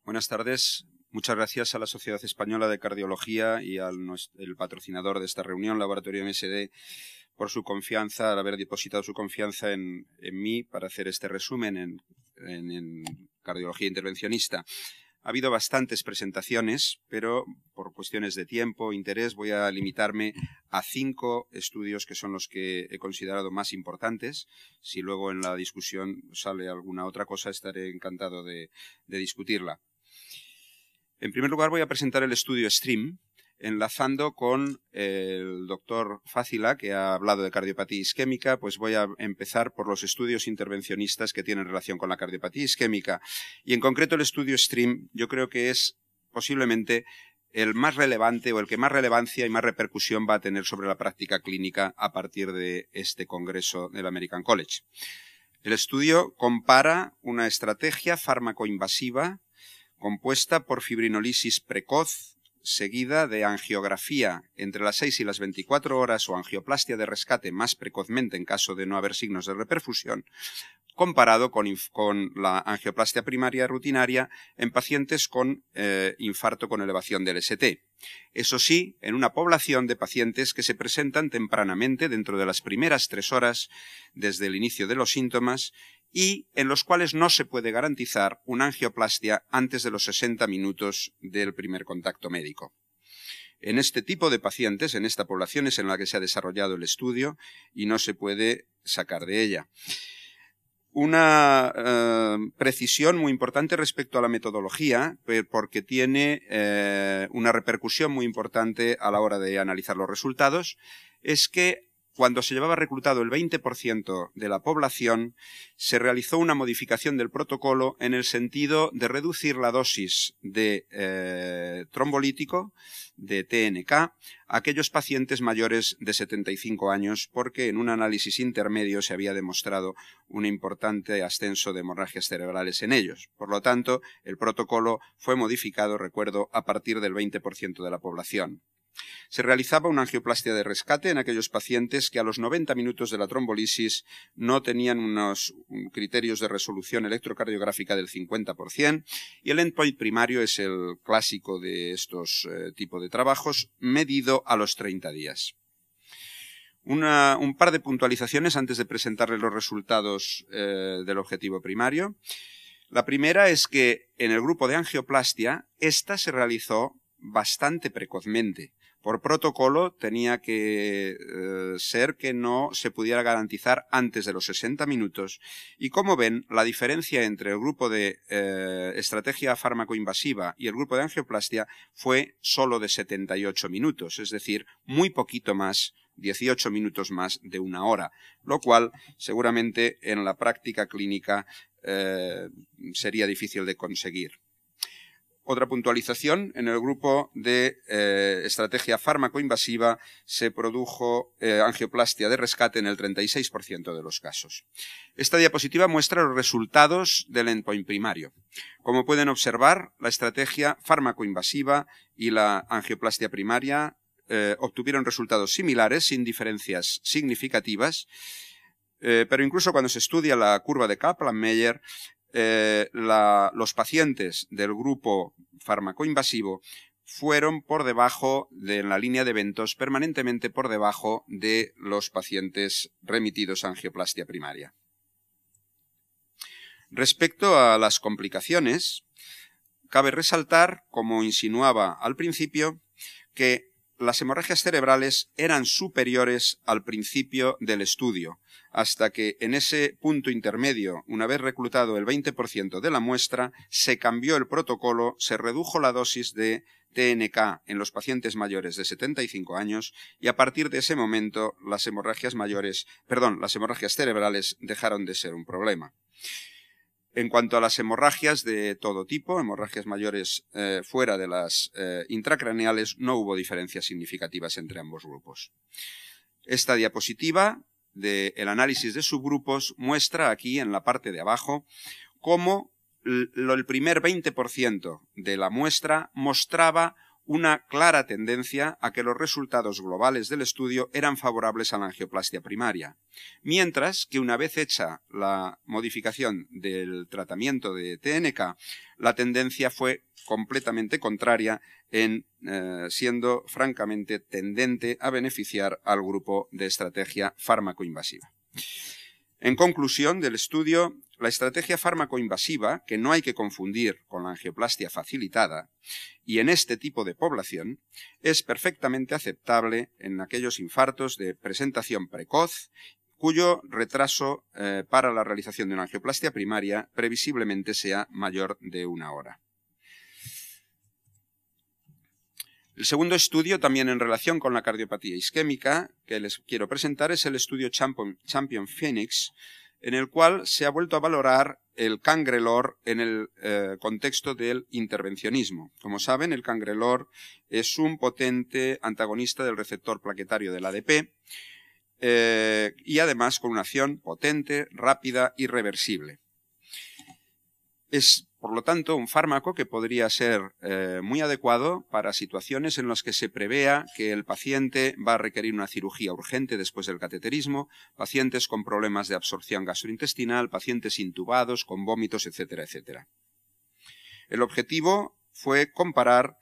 Buenas tardes. Muchas gracias a la Sociedad Española de Cardiología y al patrocinador de esta reunión, Laboratorio MSD, por su confianza, al haber depositado su confianza en mí para hacer este resumen en cardiología intervencionista. Ha habido bastantes presentaciones, pero por cuestiones de tiempo e interés voy a limitarme a 5 estudios que son los que he considerado más importantes. Si luego en la discusión sale alguna otra cosa, estaré encantado de discutirla. En primer lugar, voy a presentar el estudio STREAM, enlazando con el doctor Fácila, que ha hablado de cardiopatía isquémica. Pues voy a empezar por los estudios intervencionistas que tienen relación con la cardiopatía isquémica. Y en concreto el estudio STREAM yo creo que es posiblemente el más relevante o el que más relevancia y más repercusión va a tener sobre la práctica clínica a partir de este congreso del American College. El estudio compara una estrategia fármaco-invasiva compuesta por fibrinolisis precoz, seguida de angiografía entre las 6 y las 24 horas o angioplastia de rescate más precozmente en caso de no haber signos de reperfusión, comparado con la angioplastia primaria rutinaria en pacientes con infarto con elevación del ST. Eso sí, en una población de pacientes que se presentan tempranamente dentro de las primeras 3 horas desde el inicio de los síntomas y en los cuales no se puede garantizar una angioplastia antes de los 60 minutos del primer contacto médico. En este tipo de pacientes, en esta población es en la que se ha desarrollado el estudio y no se puede sacar de ella. Una precisión muy importante respecto a la metodología, porque tiene una repercusión muy importante a la hora de analizar los resultados, es que cuando se llevaba reclutado el 20% de la población, se realizó una modificación del protocolo en el sentido de reducir la dosis de trombolítico, de TNK, a aquellos pacientes mayores de 75 años, porque en un análisis intermedio se había demostrado un importante ascenso de hemorragias cerebrales en ellos. Por lo tanto, el protocolo fue modificado, recuerdo, a partir del 20% de la población. Se realizaba una angioplastia de rescate en aquellos pacientes que a los 90 minutos de la trombolisis no tenían unos criterios de resolución electrocardiográfica del 50% y el endpoint primario es el clásico de estos tipos de trabajos, medido a los 30 días. Un par de puntualizaciones antes de presentarles los resultados del objetivo primario. La primera es que en el grupo de angioplastia, esta se realizó bastante precozmente. Por protocolo tenía que ser que no se pudiera garantizar antes de los 60 minutos y como ven, la diferencia entre el grupo de estrategia fármaco-invasiva y el grupo de angioplastia fue solo de 78 minutos, es decir, muy poquito más, 18 minutos más de 1 hora, lo cual seguramente en la práctica clínica sería difícil de conseguir. Otra puntualización, en el grupo de estrategia fármaco-invasiva se produjo angioplastia de rescate en el 36% de los casos. Esta diapositiva muestra los resultados del endpoint primario. Como pueden observar, la estrategia fármaco-invasiva y la angioplastia primaria obtuvieron resultados similares, sin diferencias significativas, pero incluso cuando se estudia la curva de Kaplan-Meier, los pacientes del grupo fármaco-invasivo fueron por debajo de la línea de eventos, permanentemente por debajo de los pacientes remitidos a angioplastia primaria. Respecto a las complicaciones, cabe resaltar, como insinuaba al principio, que las hemorragias cerebrales eran superiores al principio del estudio, hasta que en ese punto intermedio, una vez reclutado el 20% de la muestra, se cambió el protocolo, se redujo la dosis de TNK en los pacientes mayores de 75 años y a partir de ese momento las hemorragias cerebrales dejaron de ser un problema. En cuanto a las hemorragias de todo tipo, hemorragias mayores fuera de las intracraneales, no hubo diferencias significativas entre ambos grupos. Esta diapositiva del análisis de subgrupos muestra aquí en la parte de abajo cómo el primer 20% de la muestra mostraba una clara tendencia a que los resultados globales del estudio eran favorables a la angioplastia primaria, mientras que una vez hecha la modificación del tratamiento de TNK, la tendencia fue completamente contraria, siendo francamente tendente a beneficiar al grupo de estrategia fármaco-invasiva. En conclusión del estudio, la estrategia fármaco-invasiva, que no hay que confundir con la angioplastia facilitada, y en este tipo de población, es perfectamente aceptable en aquellos infartos de presentación precoz, cuyo retraso para la realización de una angioplastia primaria previsiblemente sea mayor de 1 hora. El segundo estudio, también en relación con la cardiopatía isquémica, que les quiero presentar, es el estudio Champion Phoenix, en el cual se ha vuelto a valorar el cangrelor en el contexto del intervencionismo. Como saben, el cangrelor es un potente antagonista del receptor plaquetario del ADP y además con una acción potente, rápida y reversible. Es, por lo tanto, un fármaco que podría ser muy adecuado para situaciones en las que se prevea que el paciente va a requerir una cirugía urgente después del cateterismo, pacientes con problemas de absorción gastrointestinal, pacientes intubados, con vómitos, etcétera, etcétera. El objetivo fue comparar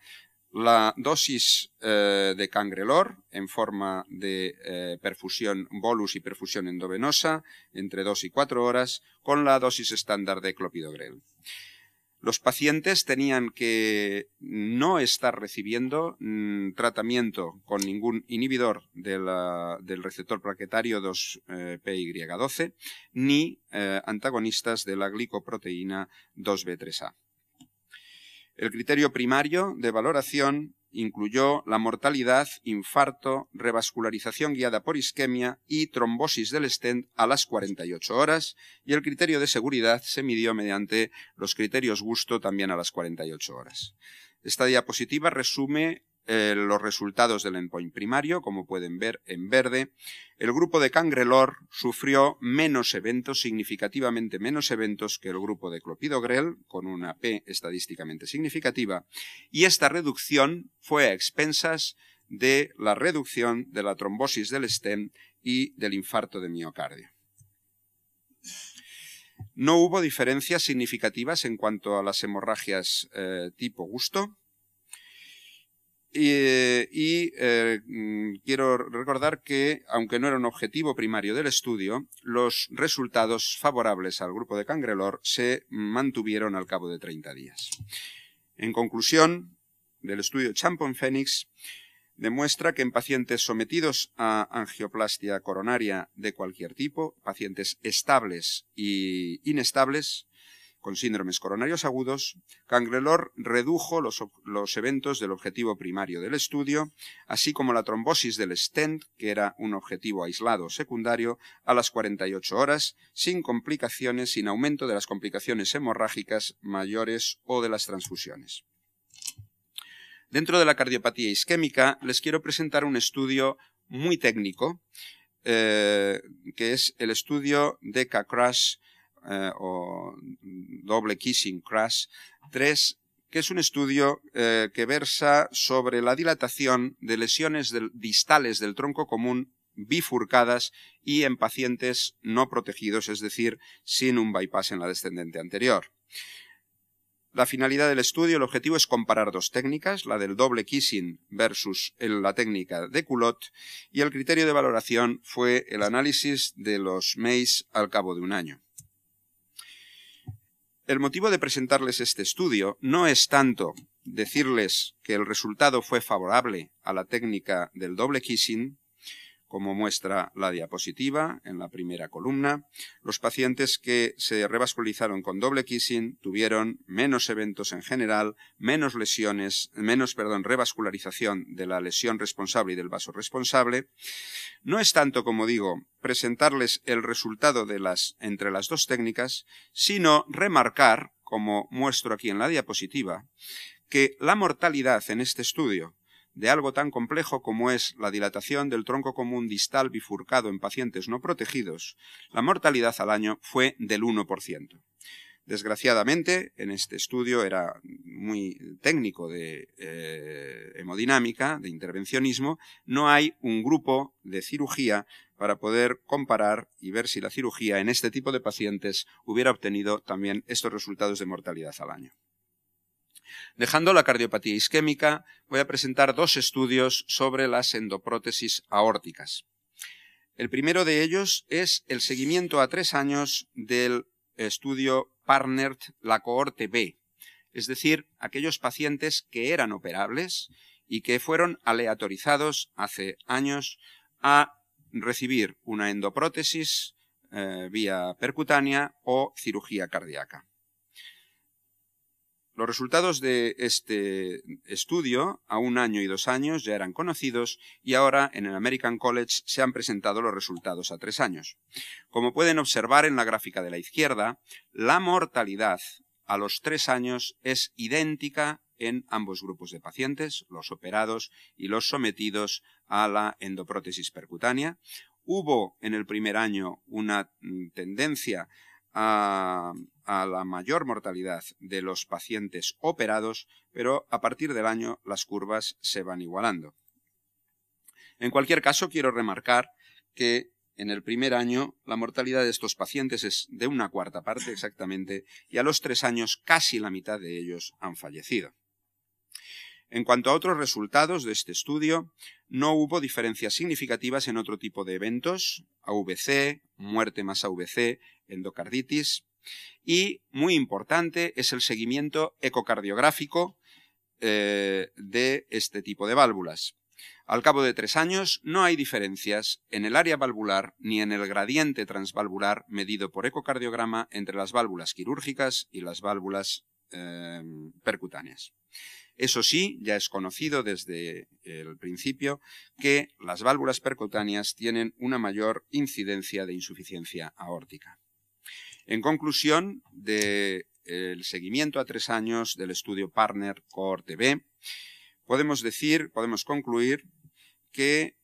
la dosis de cangrelor en forma de perfusión bolus y perfusión endovenosa entre 2 y 4 horas con la dosis estándar de clopidogrel. Los pacientes tenían que no estar recibiendo tratamiento con ningún inhibidor del receptor plaquetario 2PY12 ni antagonistas de la glicoproteína 2B3A. El criterio primario de valoración incluyó la mortalidad, infarto, revascularización guiada por isquemia y trombosis del stent a las 48 horas y el criterio de seguridad se midió mediante los criterios gusto también a las 48 horas. Esta diapositiva resume los resultados del endpoint primario, como pueden ver en verde. El grupo de cangrelor sufrió menos eventos, significativamente menos eventos que el grupo de clopidogrel, con una P estadísticamente significativa, y esta reducción fue a expensas de la reducción de la trombosis del stent y del infarto de miocardio. No hubo diferencias significativas en cuanto a las hemorragias tipo gusto. Quiero recordar que, aunque no era un objetivo primario del estudio, los resultados favorables al grupo de cangrelor se mantuvieron al cabo de 30 días. En conclusión, del estudio Champion Phoenix demuestra que en pacientes sometidos a angioplastia coronaria de cualquier tipo, pacientes estables e inestables, con síndromes coronarios agudos, cangrelor redujo los eventos del objetivo primario del estudio, así como la trombosis del stent, que era un objetivo aislado secundario, a las 48 horas, sin complicaciones, sin aumento de las complicaciones hemorrágicas mayores o de las transfusiones. Dentro de la cardiopatía isquémica, les quiero presentar un estudio muy técnico, que es el estudio DECA-CRASH, o doble kissing crash 3, que es un estudio que versa sobre la dilatación de lesiones distales del tronco común bifurcadas y en pacientes no protegidos, es decir, sin un bypass en la descendente anterior. La finalidad del estudio, el objetivo es comparar dos técnicas, la del doble kissing versus la técnica de Culot, y el criterio de valoración fue el análisis de los MACE al cabo de un año. El motivo de presentarles este estudio no es tanto decirles que el resultado fue favorable a la técnica del doble kissing, como muestra la diapositiva en la primera columna. Los pacientes que se revascularizaron con doble kissing tuvieron menos eventos en general, menos revascularización de la lesión responsable y del vaso responsable. No es tanto, como digo, presentarles el resultado entre las dos técnicas, sino remarcar, como muestro aquí en la diapositiva, que la mortalidad en este estudio de algo tan complejo como es la dilatación del tronco común distal bifurcado en pacientes no protegidos, la mortalidad al año fue del 1%. Desgraciadamente, en este estudio era muy técnico de hemodinámica, de intervencionismo, no hay un grupo de cirugía para poder comparar y ver si la cirugía en este tipo de pacientes hubiera obtenido también estos resultados de mortalidad al año. Dejando la cardiopatía isquémica, voy a presentar dos estudios sobre las endoprótesis aórticas. El primero de ellos es el seguimiento a 3 años del estudio PARTNER, la cohorte B, es decir, aquellos pacientes que eran operables y que fueron aleatorizados hace años a recibir una endoprótesis vía percutánea o cirugía cardíaca. Los resultados de este estudio a 1 año y 2 años ya eran conocidos y ahora en el American College se han presentado los resultados a 3 años. Como pueden observar en la gráfica de la izquierda, la mortalidad a los 3 años es idéntica en ambos grupos de pacientes, los operados y los sometidos a la endoprótesis percutánea. Hubo en el primer año una tendencia a la mayor mortalidad de los pacientes operados, pero a partir del año las curvas se van igualando. En cualquier caso, quiero remarcar que en el primer año la mortalidad de estos pacientes es de 1/4 parte exactamente, y a los 3 años casi la mitad de ellos han fallecido. En cuanto a otros resultados de este estudio, no hubo diferencias significativas en otro tipo de eventos, AVC, muerte más AVC, endocarditis, y muy importante es el seguimiento ecocardiográfico de este tipo de válvulas. Al cabo de 3 años no hay diferencias en el área valvular ni en el gradiente transvalvular medido por ecocardiograma entre las válvulas quirúrgicas y las válvulas percutáneas. Eso sí, ya es conocido desde el principio que las válvulas percutáneas tienen una mayor incidencia de insuficiencia aórtica. En conclusión del seguimiento a 3 años del estudio PARTNER cohorte B, podemos concluir que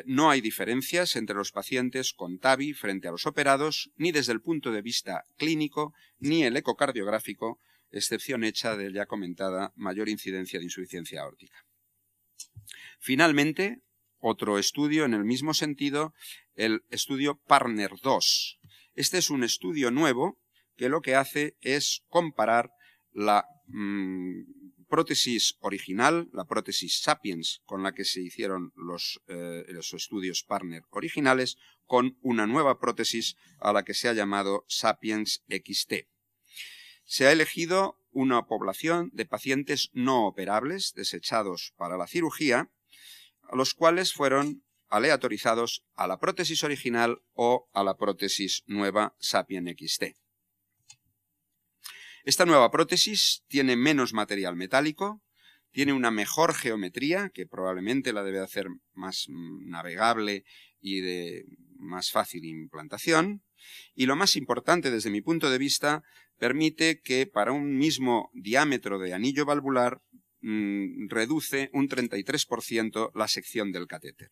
no hay diferencias entre los pacientes con TAVI frente a los operados, ni desde el punto de vista clínico, ni el ecocardiográfico, excepción hecha de ya comentada mayor incidencia de insuficiencia aórtica. Finalmente, otro estudio en el mismo sentido, el estudio PARTNER 2. Este es un estudio nuevo que lo que hace es comparar la prótesis original, la prótesis Sapiens con la que se hicieron los estudios PARTNER originales, con una nueva prótesis a la que se ha llamado Sapiens XT. Se ha elegido una población de pacientes no operables, desechados para la cirugía, a los cuales fueron aleatorizados a la prótesis original o a la prótesis nueva Sapien XT. Esta nueva prótesis tiene menos material metálico, tiene una mejor geometría, que probablemente la debe hacer más navegable y de más fácil implantación, y lo más importante desde mi punto de vista, permite que para un mismo diámetro de anillo valvular reduce un 33% la sección del catéter.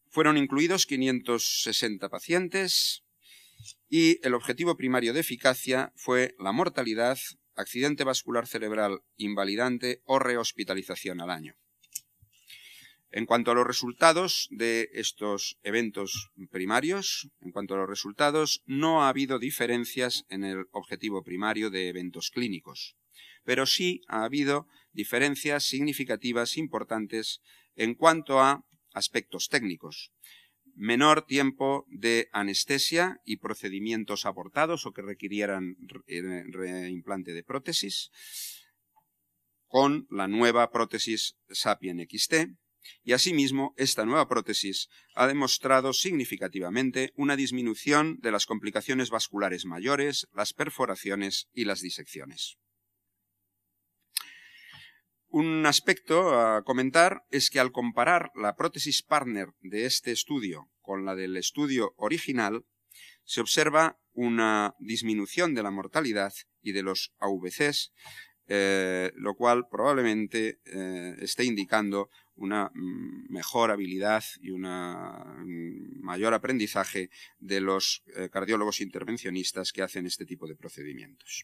Fueron incluidos 560 pacientes y el objetivo primario de eficacia fue la mortalidad, accidente vascular cerebral invalidante o rehospitalización al año. En cuanto a los resultados de estos eventos primarios, no ha habido diferencias en el objetivo primario de eventos clínicos, pero sí ha habido diferencias significativas importantes en cuanto a aspectos técnicos. Menor tiempo de anestesia y procedimientos abortados o que requirieran reimplante de prótesis con la nueva prótesis Sapien XT. Y asimismo, esta nueva prótesis ha demostrado significativamente una disminución de las complicaciones vasculares mayores, las perforaciones y las disecciones. Un aspecto a comentar es que al comparar la prótesis PARTNER de este estudio con la del estudio original, se observa una disminución de la mortalidad y de los AVCs, lo cual probablemente esté indicando una mejor habilidad y un mayor aprendizaje de los cardiólogos intervencionistas que hacen este tipo de procedimientos.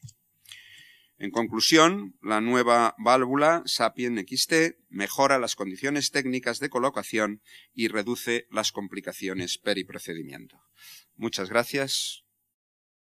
En conclusión, la nueva válvula Sapien XT mejora las condiciones técnicas de colocación y reduce las complicaciones periprocedimiento. Muchas gracias.